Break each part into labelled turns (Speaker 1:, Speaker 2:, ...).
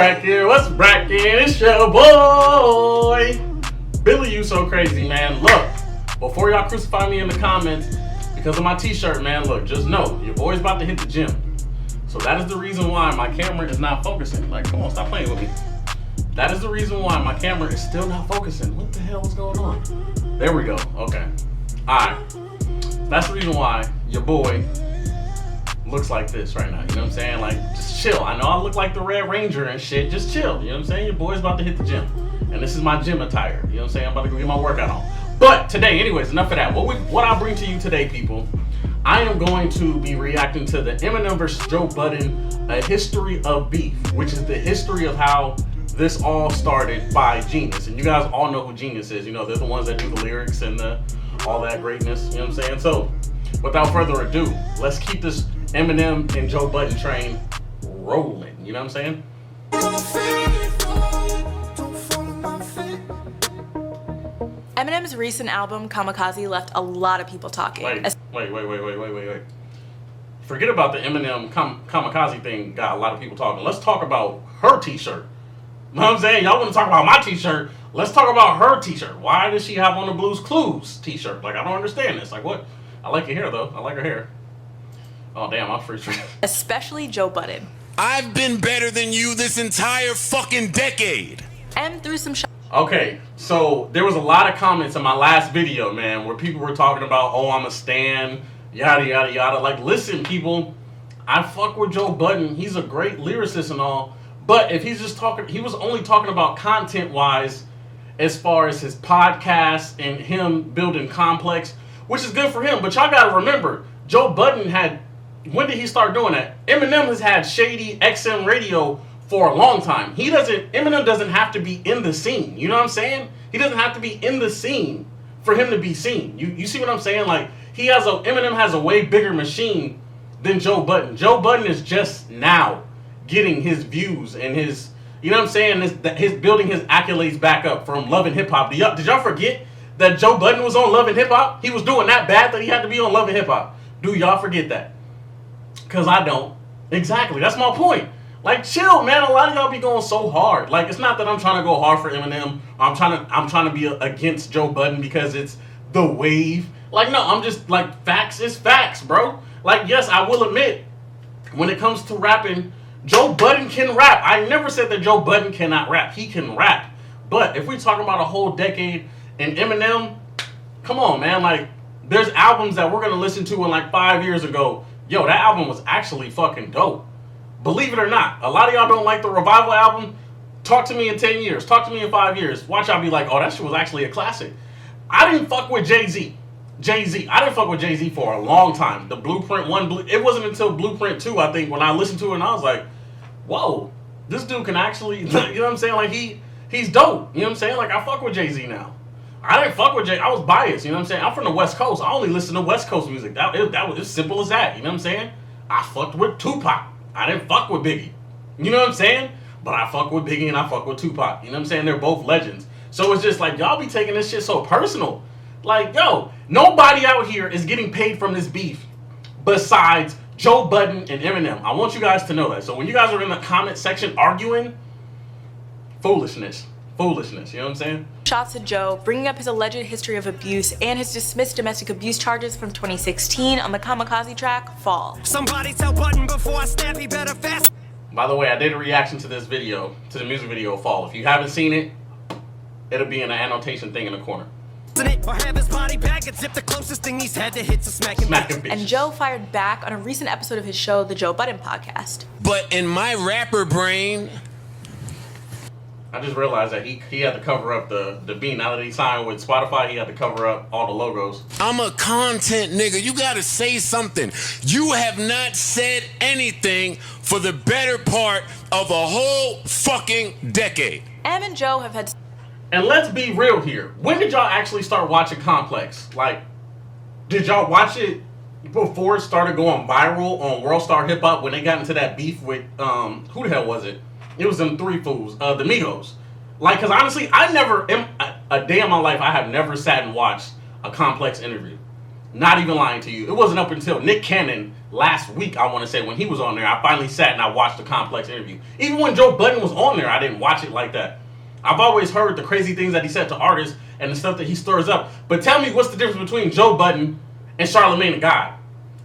Speaker 1: cracking? What's bracking? It's your boy, BillyYouSoCrazy, man. Look, before y'all crucify me in the comments because of my t-shirt, man, look, just know, your boy's about to hit the gym. So that is the reason why my camera is not focusing. Like, come on, stop playing with me. That is the reason why my camera is still not focusing. What the hell is going on? There we go, okay. Alright, that's the reason why your boy looks like this right now, you know what I'm saying? Like, just chill. I know I look like the Red Ranger and shit, just chill, you know what I'm saying? Your boy's about to hit the gym. And this is my gym attire, you know what I'm saying? I'm about to go get my workout on. But today, anyways, enough of that. What I bring to you today, people, I am going to be reacting to the Eminem versus Joe Budden, A History of Beef, which is the history of how this all started by Genius. And you guys all know who Genius is. You know, they're the ones that do the lyrics and all that greatness, you know what I'm saying? So, without further ado, let's keep this Eminem and Joe Budden train rolling, you know what I'm saying?
Speaker 2: Eminem's recent album, Kamikaze, left a lot of people talking.
Speaker 1: Wait. Forget about the Eminem Kamikaze thing, got a lot of people talking. Let's talk about her t-shirt. You know what I'm saying? Y'all want to talk about my t-shirt? Let's talk about her t-shirt. Why does she have on the Blues Clues t-shirt? Like, I don't understand this. Like, what? I like her hair, though. I like her hair. Oh, damn, I'm free.
Speaker 2: Especially Joe Budden.
Speaker 3: I've been better than you this entire fucking decade.
Speaker 2: M threw some shots.
Speaker 1: Okay, so there was a lot of comments in my last video, man, where people were talking about, oh, I'm a stan, yada, yada, yada. Like, listen, people, I fuck with Joe Budden. He's a great lyricist and all. But if he's just talking, he was only talking about content-wise as far as his podcast and him building Complex, which is good for him. But y'all got to remember, Joe Budden had, when did he start doing that? Eminem has had shady XM radio for a long time. Eminem doesn't have to be in the scene. You know what I'm saying? He doesn't have to be in the scene for him to be seen. You see what I'm saying? Like, Eminem has a way bigger machine than Joe Budden. Joe Budden is just now getting his views and his, you know what I'm saying, his building his accolades back up from Love and Hip Hop. Did y'all forget that Joe Budden was on Love and Hip Hop? He was doing that bad that he had to be on Love and Hip Hop. Do y'all forget that? Because I don't. Exactly. That's my point. Like, chill, man. A lot of y'all be going so hard. Like, it's not that I'm trying to go hard for Eminem. I'm trying to be against Joe Budden because it's the wave. Like, no, I'm just, like, facts is facts, bro. Like, yes, I will admit, when it comes to rapping, Joe Budden can rap. I never said that Joe Budden cannot rap. He can rap. But if we talking about a whole decade and Eminem, come on, man. Like, there's albums that we're going to listen to in like 5 years ago. Yo, that album was actually fucking dope. Believe it or not. A lot of y'all don't like the Revival album. Talk to me in 10 years. Talk to me in 5 years. Watch y'all be like, oh, that shit was actually a classic. I didn't fuck with Jay-Z. I didn't fuck with Jay-Z for a long time. The Blueprint 1, it wasn't until Blueprint 2, I think, when I listened to it and I was like, whoa, this dude can actually, you know what I'm saying? Like, he's dope. You know what I'm saying? Like, I fuck with Jay-Z now. I didn't fuck with Jay. I was biased, you know what I'm saying? I'm from the West Coast. I only listen to West Coast music. That was as simple as that, you know what I'm saying? I fucked with Tupac. I didn't fuck with Biggie. You know what I'm saying? But I fuck with Biggie and I fuck with Tupac. You know what I'm saying? They're both legends. So it's just like, y'all be taking this shit so personal. Like, yo, nobody out here is getting paid from this beef besides Joe Budden and Eminem. I want you guys to know that. So when you guys are in the comment section arguing, foolishness. Foolishness, you know what I'm saying?
Speaker 2: Shots at Joe, bringing up his alleged history of abuse and his dismissed domestic abuse charges from 2016 on the Kamikaze track, Fall.
Speaker 4: Somebody tell Budden before I snap, he better fast.
Speaker 1: By the way, I did a reaction to this video, to the music video, Fall. If you haven't seen it, it'll be in the annotation thing in the corner.
Speaker 4: Or have his body back and zip the closest thing he's had to hit to smacking
Speaker 1: bitch.
Speaker 2: And Joe fired back on a recent episode of his show, The Joe Budden Podcast.
Speaker 3: But in my rapper brain,
Speaker 1: I just realized that he had to cover up the beat. Now that he signed with Spotify, he had to cover up all the logos.
Speaker 3: I'm a content nigga. You gotta say something. You have not said anything for the better part of a whole fucking decade.
Speaker 2: Em and Joe have had...
Speaker 1: And let's be real here. When did y'all actually start watching Complex? Like, did y'all watch it before it started going viral on World Star Hip Hop when they got into that beef with, who the hell was it? It was them three fools, the Migos. Like, because honestly, a day in my life, I have never sat and watched a Complex interview. Not even lying to you. It wasn't up until Nick Cannon last week, I want to say, when he was on there, I finally sat and I watched the Complex interview. Even when Joe Budden was on there, I didn't watch it like that. I've always heard the crazy things that he said to artists and the stuff that he stirs up. But tell me, what's the difference between Joe Budden and Charlamagne the God?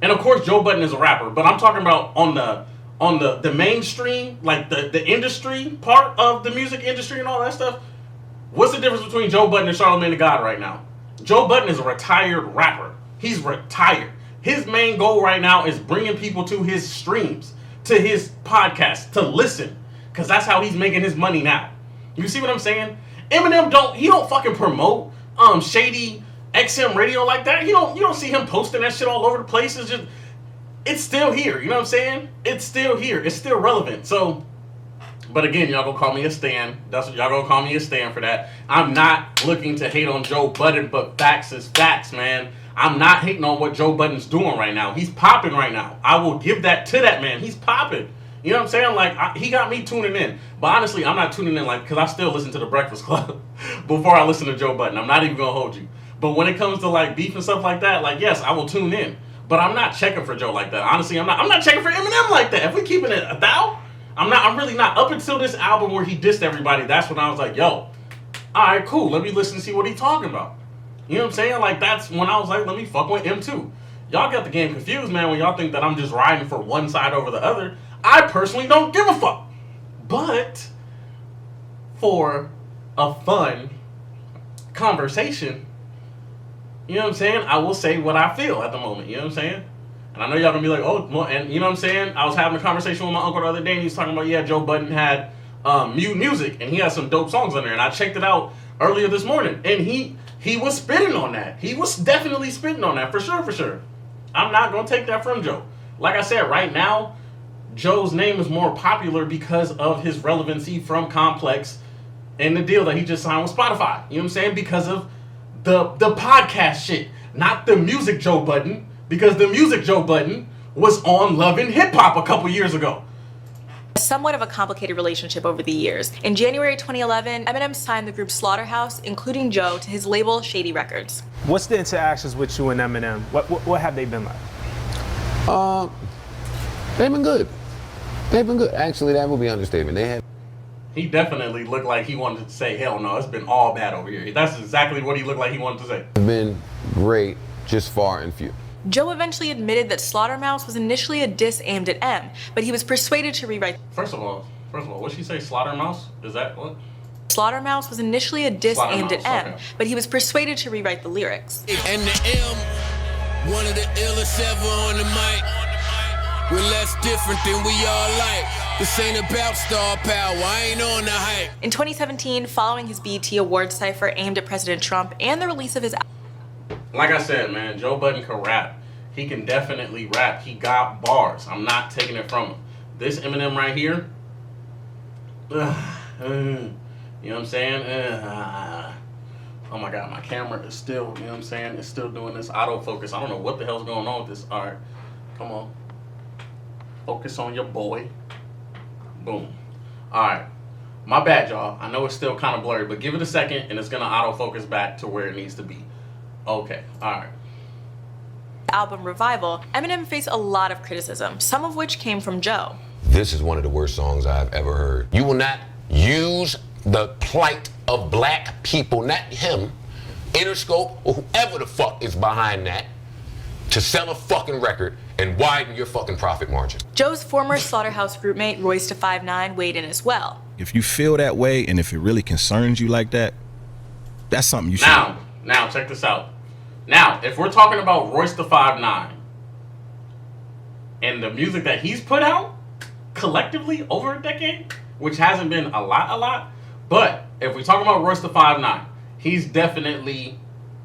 Speaker 1: And of course, Joe Budden is a rapper, but I'm talking about on the mainstream, like the industry part of the music industry and all that stuff. What's the difference between Joe Budden and Charlamagne the God right now? Joe Budden is a retired rapper. He's retired. His main goal right now is bringing people to his streams, to his podcast, to listen, because that's how he's making his money now. You see what I'm saying? Eminem don't fucking promote shady XM radio like that. You don't see him posting that shit all over the place. It's still here. You know what I'm saying? It's still here. It's still relevant. So, but again, y'all gonna call me a stan. That's what y'all gonna call me a stan for that. I'm not looking to hate on Joe Budden, but facts is facts, man. I'm not hating on what Joe Budden's doing right now. He's popping right now. I will give that to that man. He's popping. You know what I'm saying? Like, he got me tuning in. But honestly, I'm not tuning in, like, because I still listen to The Breakfast Club before I listen to Joe Budden. I'm not even going to hold you. But when it comes to, like, beef and stuff like that, like, yes, I will tune in. But I'm not checking for Joe like that. Honestly, I'm not checking for Eminem like that. If we keeping it a thou, I'm really not. Up until this album where he dissed everybody, that's when I was like, yo, all right, cool. Let me listen and see what he's talking about. You know what I'm saying? Like, that's when I was like, let me fuck with him too. Y'all got the game confused, man, when y'all think that I'm just riding for one side over the other. I personally don't give a fuck. But for a fun conversation, you know what I'm saying? I will say what I feel at the moment, you know what I'm saying? And I know y'all gonna be like, oh, well, and you know what I'm saying? I was having a conversation with my uncle the other day, and he was talking about, yeah, Joe Budden had music, and he had some dope songs on there, and I checked it out earlier this morning, and he was spitting on that. He was definitely spitting on that, for sure. I'm not going to take that from Joe. Like I said, right now, Joe's name is more popular because of his relevancy from Complex and the deal that he just signed with Spotify. You know what I'm saying? Because of the podcast shit, not the music Joe Budden, because the music Joe Budden was on Love and Hip Hop a couple years ago.
Speaker 2: Somewhat of a complicated relationship over the years. In January 2011, Eminem signed the group Slaughterhouse, including Joe, to his label Shady Records.
Speaker 5: What's the interactions with you and Eminem? What have they been like?
Speaker 6: They've been good. They've been good. Actually, that would be an understatement.
Speaker 1: He definitely looked like he wanted to say, hell no, it's been all bad over here. That's exactly what he looked like he wanted to say.
Speaker 6: They've been great, just far and few.
Speaker 2: Joe eventually admitted that Slaughtermouse was initially a diss aimed at M, but he was persuaded to rewrite.
Speaker 1: First of all, what'd she say? Slaughtermouse? Is that what?
Speaker 2: Slaughtermouse was initially a diss aimed at M, but he was persuaded to rewrite the lyrics.
Speaker 3: And the M, one of the illest ever on the mic. We're less different than we all like. This ain't about star power, I ain't on the hype.
Speaker 2: In 2017, following his BET Awards cipher aimed at President Trump and the release of his
Speaker 1: like I said, man, Joe Budden can rap. He can definitely rap. He got bars. I'm not taking it from him. This Eminem right here, you know what I'm saying? Oh my God, my camera is still, you know what I'm saying? It's still doing this autofocus. I don't know what the hell's going on with this. All right, come on. Focus on your boy. Boom. All right. My bad, y'all. I know it's still kind of blurry, but give it a second and it's going to autofocus back to where it needs to be. Okay, alright.
Speaker 2: Album Revival, Eminem faced a lot of criticism, some of which came from Joe.
Speaker 6: This is one of the worst songs I've ever heard. You will not use the plight of black people, not him, Interscope, or whoever the fuck is behind that, to sell a fucking record and widen your fucking profit margin.
Speaker 2: Joe's former Slaughterhouse groupmate, Royce da 5'9", weighed in as well.
Speaker 7: If you feel that way and if it really concerns you like that, that's something you should.
Speaker 1: Now, check this out. Now, if we're talking about Royce da 5'9", and the music that he's put out collectively over a decade, which hasn't been a lot, but if we talk about Royce da 5'9", he's definitely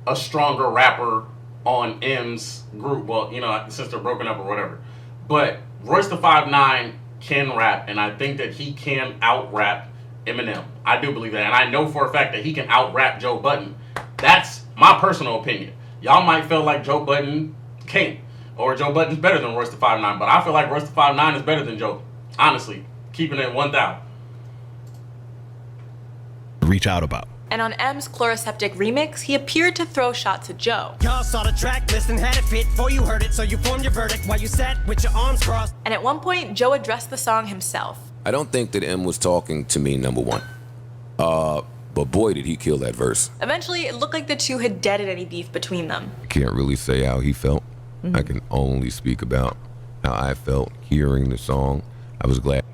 Speaker 1: a stronger rapper on M's group. Well, you know, since they're broken up or whatever. But Royce da 5'9" can rap, and I think that he can out-rap Eminem. I do believe that, and I know for a fact that he can out-rap Joe Budden. That's my personal opinion. Y'all might feel like Joe Budden can't, or Joe Budden's better than Royce da 5'9", but I feel like Royce da 5'9" is better than Joe. Honestly, keeping it 1,000.
Speaker 7: Reach out about.
Speaker 2: And on M's Chloroseptic remix, he appeared to throw shots at Joe.
Speaker 4: Y'all saw the track list and had it fit before you heard it, so you formed your verdict while you sat with your arms crossed.
Speaker 2: And at one point, Joe addressed the song himself.
Speaker 3: I don't think that M was talking to me, number one. But boy, did he kill that verse.
Speaker 2: Eventually, it looked like the two had deaded any beef between them.
Speaker 3: I can't really say how he felt. I can only speak about how I felt hearing the song. I was glad.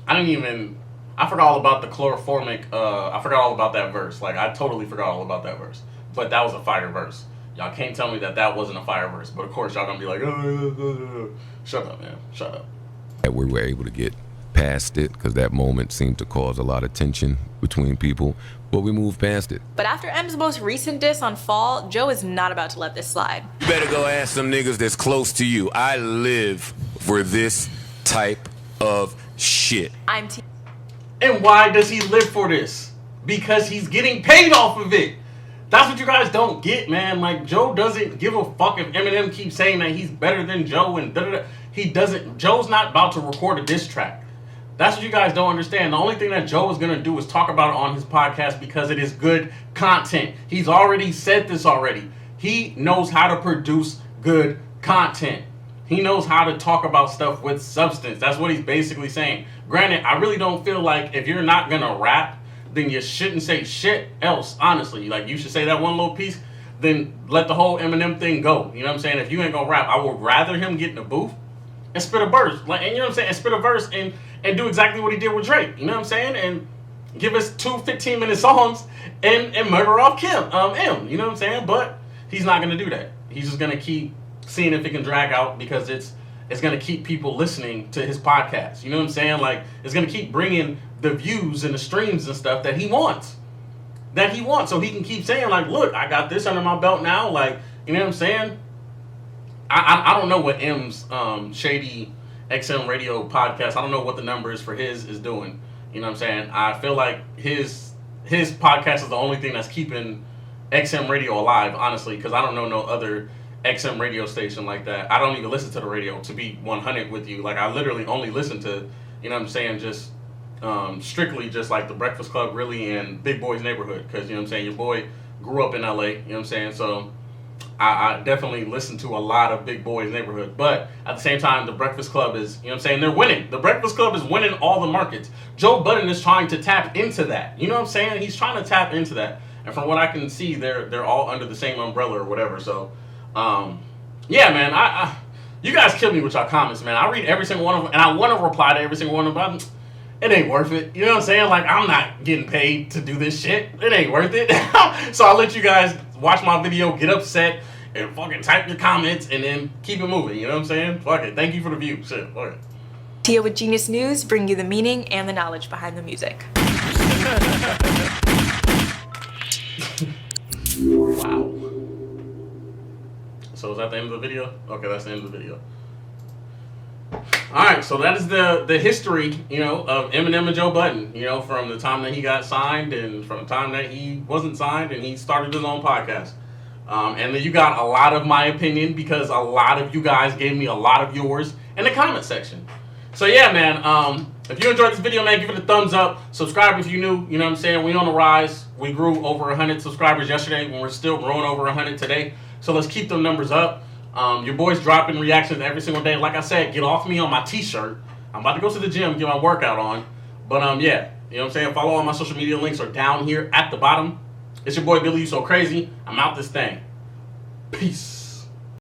Speaker 1: I forgot all about the chloroformic, I forgot all about that verse. Like, I totally forgot all about that verse. But that was a fire verse. Y'all can't tell me that that wasn't a fire verse. But of course, y'all gonna be like, shut up, man, shut up.
Speaker 3: We were able to get past it because that moment seemed to cause a lot of tension between people, but we moved past it.
Speaker 2: But after M's most recent diss on Fall, Joe is not about to let this slide.
Speaker 3: You better go ask some niggas that's close to you. I live for this type of shit.
Speaker 1: And why does he live for this? Because he's getting paid off of it. That's what you guys don't get, man. Like, Joe doesn't give a fuck if Eminem keeps saying that he's better than Joe and da-da-da. He doesn't. Joe's not about to record a diss track. That's what you guys don't understand. The only thing that Joe is going to do is talk about it on his podcast because it is good content. He's already said this already. He knows how to produce good content. He knows how to talk about stuff with substance. That's what he's basically saying. Granted, I really don't feel like if you're not going to rap, then you shouldn't say shit else, honestly. Like, you should say that one little piece, then let the whole Eminem thing go. You know what I'm saying? If you ain't going to rap, I would rather him get in the booth and spit a verse. Like, and you know what I'm saying? And spit a verse and do exactly what he did with Drake. You know what I'm saying? And give us 2 15-minute songs and murder off M. You know what I'm saying? But he's not going to do that. He's just going to keep seeing if it can drag out because it's going to keep people listening to his podcast. You know what I'm saying? Like, it's going to keep bringing the views and the streams and stuff that he wants. So he can keep saying, like, look, I got this under my belt now. Like, you know what I'm saying? I don't know what M's Shady XM Radio podcast, I don't know what the number is for his is doing. You know what I'm saying? I feel like his podcast is the only thing that's keeping XM Radio alive, honestly, because I don't know no other XM radio station like that. I don't even listen to the radio, to be 100 with you. Like, I literally only listen to, you know what I'm saying, just strictly just like the Breakfast Club, really, and Big Boy's Neighborhood, because, you know what I'm saying, your boy grew up in LA, you know what I'm saying, so I definitely listen to a lot of Big Boy's Neighborhood. But at the same time, the Breakfast Club is, you know what I'm saying, they're winning. The Breakfast Club is winning all the markets. Joe Budden is trying to tap into that. You know what I'm saying? He's trying to tap into that. And from what I can see, they're all under the same umbrella or whatever. So, yeah, man, you guys kill me with your comments, man. I read every single one of them, and I want to reply to every single one of them. It ain't worth it. You know what I'm saying? Like, I'm not getting paid to do this shit. It ain't worth it. So I'll let you guys watch my video, get upset, and fucking type your comments, and then keep it moving. You know what I'm saying? Fuck it. Thank you for the view. Shit. Fuck it.
Speaker 2: Tia with Genius News bring you the meaning and the knowledge behind the music.
Speaker 1: Wow. So is that the end of the video? Okay, that's the end of the video. Alright, so that is the history, you know, of Eminem and Joe Budden, you know, from the time that he got signed and from the time that he wasn't signed and he started his own podcast. And then you got a lot of my opinion because a lot of you guys gave me a lot of yours in the comment section. So yeah, man, if you enjoyed this video, man, give it a thumbs up. Subscribe if you're new, you know what I'm saying? We on the rise. We grew over 100 subscribers yesterday and we're still growing over 100 today. So let's keep them numbers up. Your boy's dropping reactions every single day. Like I said, get off me on my t-shirt. I'm about to go to the gym, get my workout on. But yeah, you know what I'm saying? Follow all my social media links are down here at the bottom. It's your boy BillyYouSoCrazy. I'm out this thing. Peace.